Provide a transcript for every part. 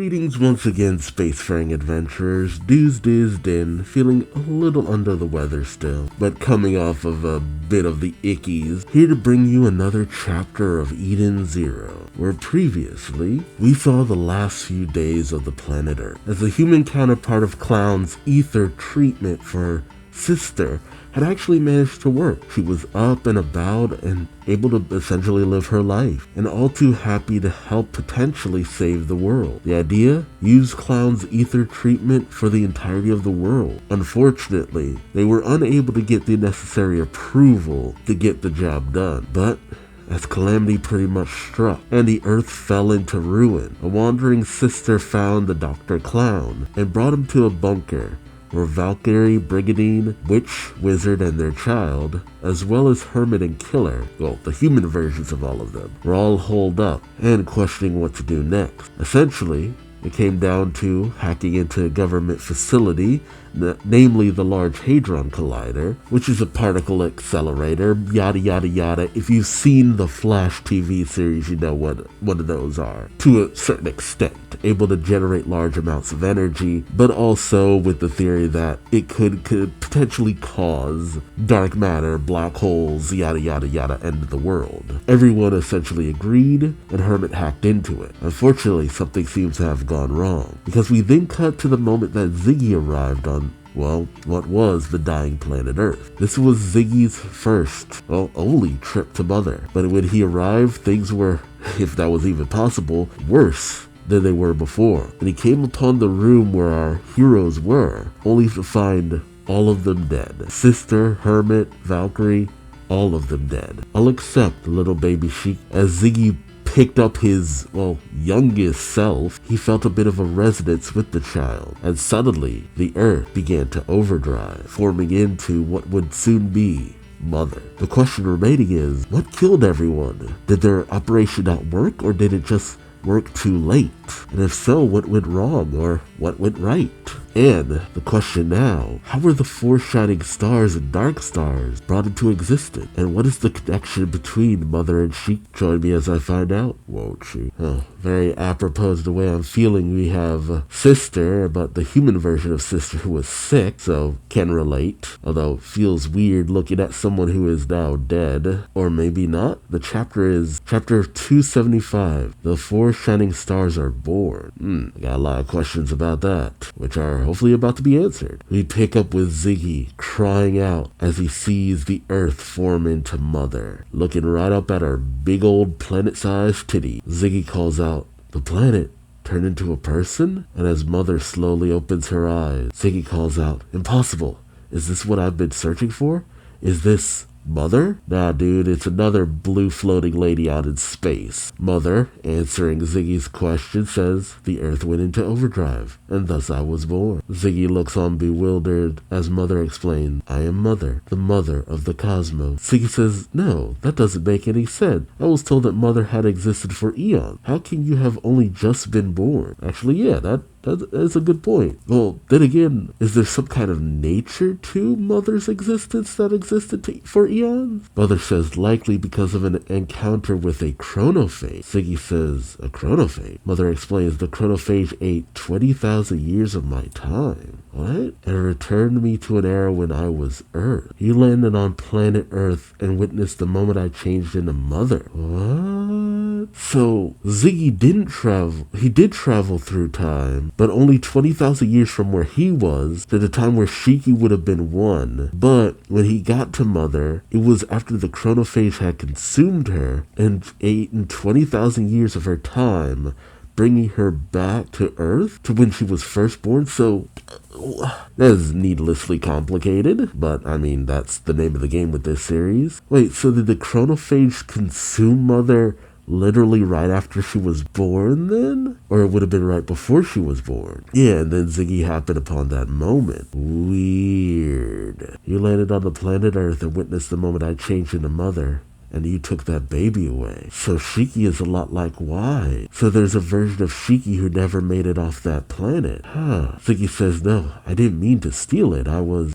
Greetings once again, spacefaring adventurers. Duuz-Diz-Din, feeling a little under the weather still, but coming off of a bit of the ickies, here to bring you another chapter of Eden Zero, where previously we saw the last few days of the planet Earth, as the human counterpart of Clown's ether treatment for Sister had actually managed to work. She was up and about and able to essentially live her life, and all too happy to help potentially save the world. The idea? Use Clown's ether treatment for the entirety of the world. Unfortunately, they were unable to get the necessary approval to get the job done, but as calamity pretty much struck, and the Earth fell into ruin, a wandering sister found the Dr. Clown and brought him to a bunker where Valkyrie, Brigadine, Witch, Wizard, and their child, as well as Hermit and Killer, well, the human versions of all of them, were all holed up and questioning what to do next. Essentially, it came down to hacking into a government facility, namely the Large Hadron Collider, which is a particle accelerator, yada yada yada. If you've seen the Flash TV series, you know what of those are. To a certain extent, able to generate large amounts of energy, but also with the theory that it could potentially cause dark matter, black holes, yada yada yada, end of the world. Everyone essentially agreed, and Hermit hacked into it. Unfortunately, something seems to have gone wrong, because we then cut to the moment that Ziggy arrived on, well, what was the dying planet Earth. This was Ziggy's first, well, only trip to Mother. But when he arrived, things were, if that was even possible, worse than they were before. And he came upon the room where our heroes were, only to find all of them dead. Sister, Hermit, Valkyrie, all of them dead. All except the little baby Shiki. As Ziggy picked up his, well, youngest self, he felt a bit of a resonance with the child, and suddenly the Earth began to overdrive, forming into what would soon be Mother. The question remaining is, what killed everyone? Did their operation not work, or did it just work too late? And if so, what went wrong, or what went right? And the question now, how were the four shining stars and dark stars brought into existence? And what is the connection between Mother and Shiki? Join me as I find out, won't you? Oh, very apropos to the way I'm feeling, we have Sister, but the human version of Sister who was sick, so can relate. Although it feels weird looking at someone who is now dead. Or maybe not. The chapter is chapter 275. The four shining stars are born. I got a lot of questions about that, which are hopefully about to be answered. We pick up with Ziggy crying out as he sees the Earth form into Mother, looking right up at her big old planet-sized titty. Ziggy calls out, "The planet turned into a person?" And as Mother slowly opens her eyes, Ziggy calls out, "Impossible! Is this what I've been searching for? Is this Mother?" Nah, dude, it's another blue floating lady out in space. Mother, answering Ziggy's question, says, "The Earth went into overdrive, and thus I was born." Ziggy looks on bewildered as Mother explains, "I am Mother, the mother of the cosmos." Ziggy says, "No, that doesn't make any sense. I was told that Mother had existed for eons. How can you have only just been born?" Actually, yeah, that's a good point. Well, then again, is there some kind of nature to Mother's existence that existed for eons? Mother says likely because of an encounter with a chronophage. Ziggy says, "A chronophage?" Mother explains the chronophage ate 20,000 years of my time. What? And returned me to an era when I was Earth. You landed on planet Earth and witnessed the moment I changed into Mother. What? So Ziggy didn't travel. He did travel through time, but only 20,000 years from where he was to the time where Shiki would have been one. But when he got to Mother, it was after the chronophage had consumed her and eaten 20,000 years of her time, bringing her back to Earth to when she was first born. So that is needlessly complicated, but I mean, that's the name of the game with this series. Wait, so did the chronophage consume Mother literally right after she was born then? Or it would have been right before she was born? Yeah, and then Ziggy happened upon that moment. Weird. You landed on the planet Earth and witnessed the moment I changed into Mother. and you took that baby away. So Shiki is a lot like why? So there's a version of Shiki who never made it off that planet. Huh. Ziggy says, no, I didn't mean to steal it.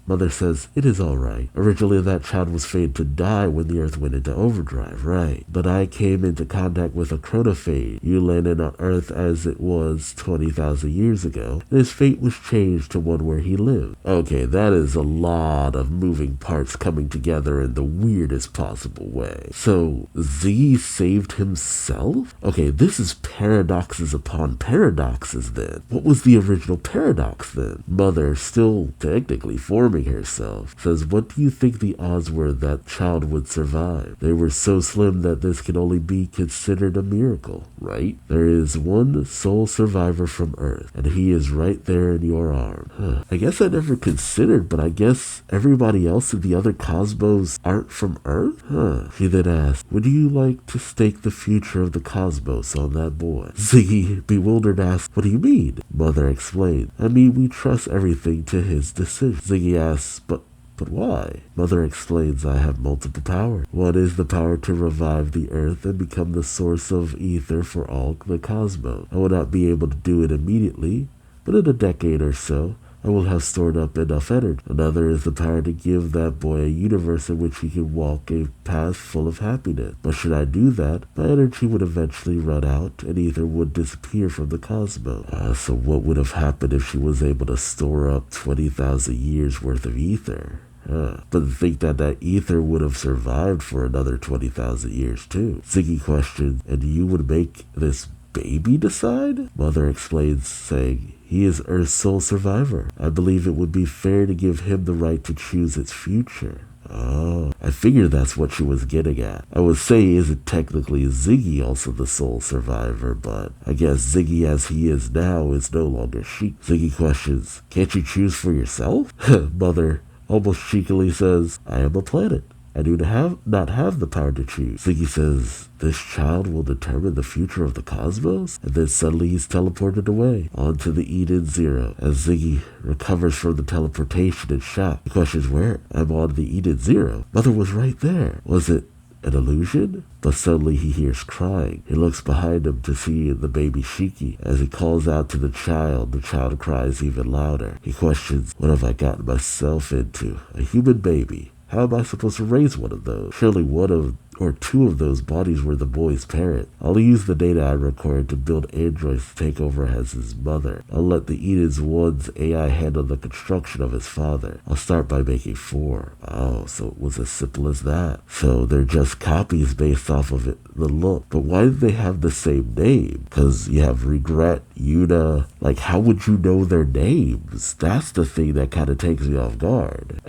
Mother says, it is alright. Originally that child was fated to die when the Earth went into overdrive, right? But I came into contact with a chronophage. You landed on Earth as it was 20,000 years ago, and his fate was changed to one where he lived. Okay, that is a lot of moving parts coming together in the weirdest possible way. So, Z saved himself? Okay, this is paradoxes upon paradoxes then. What was the original paradox then? Mother, still technically forming herself, says, what do you think the odds were that child would survive? They were so slim that this can only be considered a miracle, right? There is one sole survivor from Earth, and he is right there in your arm. Huh. I guess I never considered, but I guess everybody else in the other cosmos aren't from Earth? Huh. She then asked, would you like to stake the future of the cosmos on that boy? Ziggy, bewildered, asked, what do you mean? Mother explained, I mean, we trust everything to his decision. Ziggy asks, but why? Mother explains, I have multiple powers. One is the power to revive the Earth and become the source of ether for all the cosmos. I will not be able to do it immediately, but in a decade or so, I will have stored up enough energy. Another is the power to give that boy a universe in which he can walk a path full of happiness. But should I do that, my energy would eventually run out and ether would disappear from the cosmos. So what would have happened if she was able to store up 20,000 years worth of ether? But think that ether would have survived for another 20,000 years too. Ziggy questions, and you would make this baby decide? Mother explains, saying, he is Earth's sole survivor. I believe it would be fair to give him the right to choose its future. Oh, I figured that's what she was getting at. I would say, isn't technically Ziggy also the sole survivor, but I guess Ziggy as he is now is no longer Shiki. Ziggy questions, can't you choose for yourself? Mother almost cheekily says, I am a planet. I do not have the power to choose. Ziggy says, this child will determine the future of the cosmos? And then suddenly he's teleported away onto the Eden Zero. As Ziggy recovers from the teleportation in shock, he questions where? I'm on the Eden Zero. Mother was right there. Was it an illusion? But suddenly he hears crying. He looks behind him to see the baby Shiki. As he calls out to the child cries even louder. He questions, what have I gotten myself into? A human baby. How am I supposed to raise one of those? Surely one or two of those bodies were the boy's parent. I'll use the data I recorded to build androids to take over as his mother. I'll let the Eden's One's AI handle the construction of his father. I'll start by making 4. Oh, so it was as simple as that. So they're just copies based off of the look. But why do they have the same name? Because you have Regret, Yuna. Like, how would you know their names? That's the thing that kind of takes me off guard.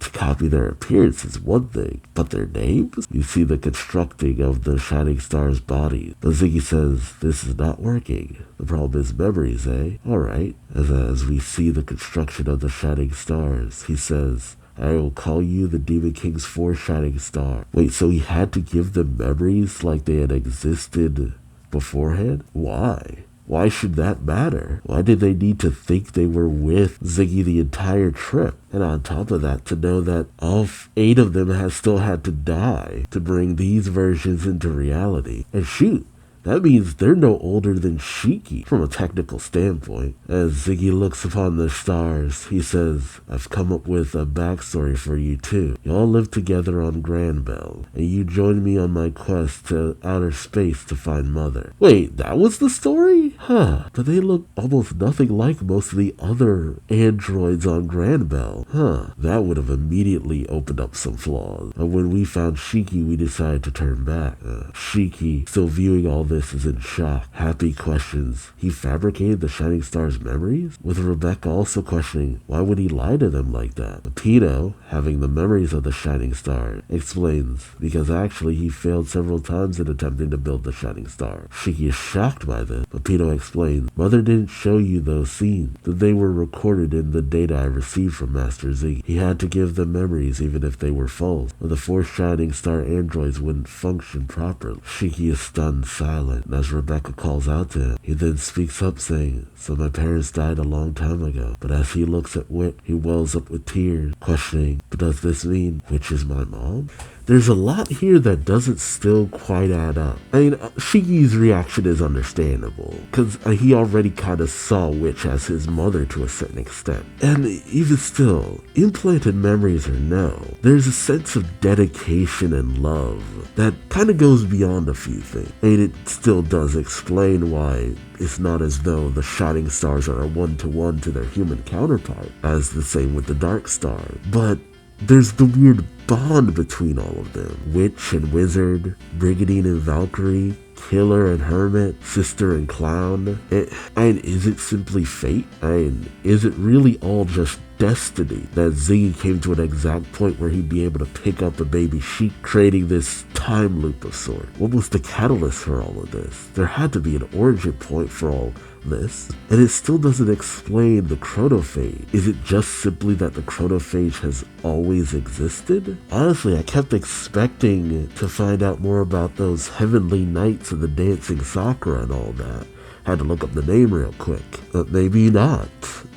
To copy their appearance is one thing, but their names? You see the constructing of the Shining Star's body. But Ziggy says, this is not working. The problem is memories, eh? Alright. As we see the construction of the Shining Stars, he says, I will call you the Demon King's 4 Shining Star. Wait, so he had to give them memories like they had existed beforehand? Why? Why should that matter? Why did they need to think they were with Ziggy the entire trip? And on top of that, to know that all 8 of them still had to die to bring these versions into reality. And shoot, that means they're no older than Shiki from a technical standpoint. As Ziggy looks upon the stars, he says, I've come up with a backstory for you too. You all lived together on Granbell, and you joined me on my quest to outer space to find Mother. Wait, that was the story? Huh, but they look almost nothing like most of the other androids on Granbell. Huh, that would have immediately opened up some flaws. And when we found Shiki, we decided to turn back. Shiki, still viewing all this, is in shock. Happy questions, he fabricated the Shining Star's memories? With Rebecca also questioning, why would he lie to them like that? Pino, having the memories of the Shining Star, explains, because actually he failed several times in attempting to build the Shining Star. Shiki is shocked by this, but Pino explains, Mother didn't show you those scenes, that they were recorded in the data I received from Master Ziggy. He had to give them memories even if they were false, or the 4 Shining Star androids wouldn't function properly. Shiki is stunned silent, and as Rebecca calls out to him, he then speaks up saying, so my parents died a long time ago. But as he looks at Wit, he wells up with tears, questioning, but does this mean Witch is my mom? there's a lot here that doesn't still quite add up. I mean, Shiki's reaction is understandable, because he already kind of saw Witch as his mother to a certain extent. And even still, implanted memories or no, there's a sense of dedication and love that kind of goes beyond a few things. I mean, it still does explain why it's not as though the Shining Stars are a one-to-one to their human counterpart, as the same with the Dark Star. But there's the weird bond between all of them. Witch and Wizard, Brigandine and Valkyrie, Killer and Hermit, Sister and Clown. And is it simply fate? Is it really all just destiny that Ziggy came to an exact point where he'd be able to pick up a baby sheep, creating this time loop of sorts? What was the catalyst for all of this? There had to be an origin point for all this, and it still doesn't explain the chronophage. Is it just simply that the chronophage has always existed? Honestly, I kept expecting to find out more about those heavenly knights and the dancing Sakura and all that. Had to look up the name real quick. But maybe not.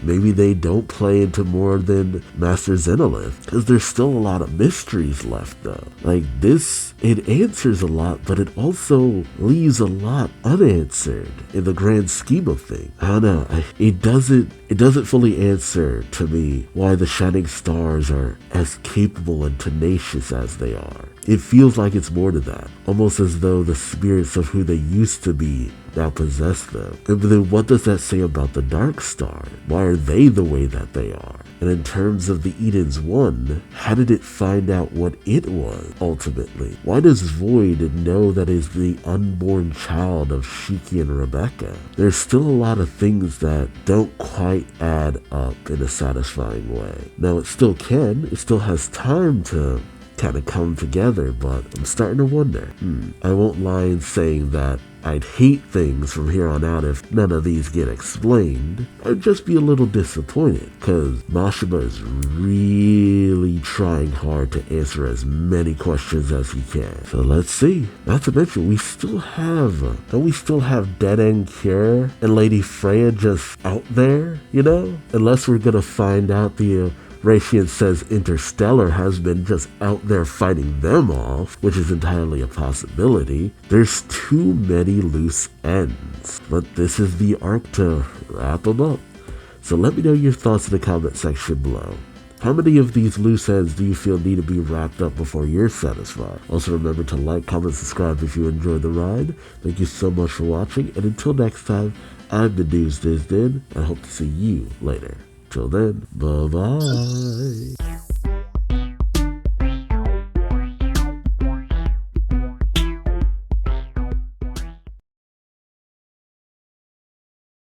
Maybe they don't play into more than Master Zenolith, because there's still a lot of mysteries left though. Like this, it answers a lot, but it also leaves a lot unanswered in the grand scheme of things. I don't know, it doesn't fully answer to me why the Shining Stars are as capable and tenacious as they are. It feels like it's more to that, almost as though the spirits of who they used to be now possess them. And then what does that say about the Dark Star? Why are they the way that they are? And in terms of the Eden's One, how did it find out what it was ultimately? Why does Void know that it's the unborn child of Shiki and Rebecca? There's still a lot of things that don't quite add up in a satisfying way. Now it still can, it still has time to kind of come together, but I'm starting to wonder. I won't lie in saying that I'd hate things from here on out if none of these get explained. I'd just be a little disappointed, because Mashima is really trying hard to answer as many questions as he can. So let's see. Not to mention, we still have Dead End Cure and Lady Freya just out there, you know? Unless we're gonna find out the Ratian says Interstellar has been just out there fighting them off, which is entirely a possibility. There's too many loose ends, but this is the arc to wrap them up. So let me know your thoughts in the comment section below. How many of these loose ends do you feel need to be wrapped up before you're satisfied? Also remember to like, comment, subscribe if you enjoyed the ride. Thank you so much for watching, and until next time, I've been Duuz-Diz-Din, and I hope to see you later. Till then, bye-bye.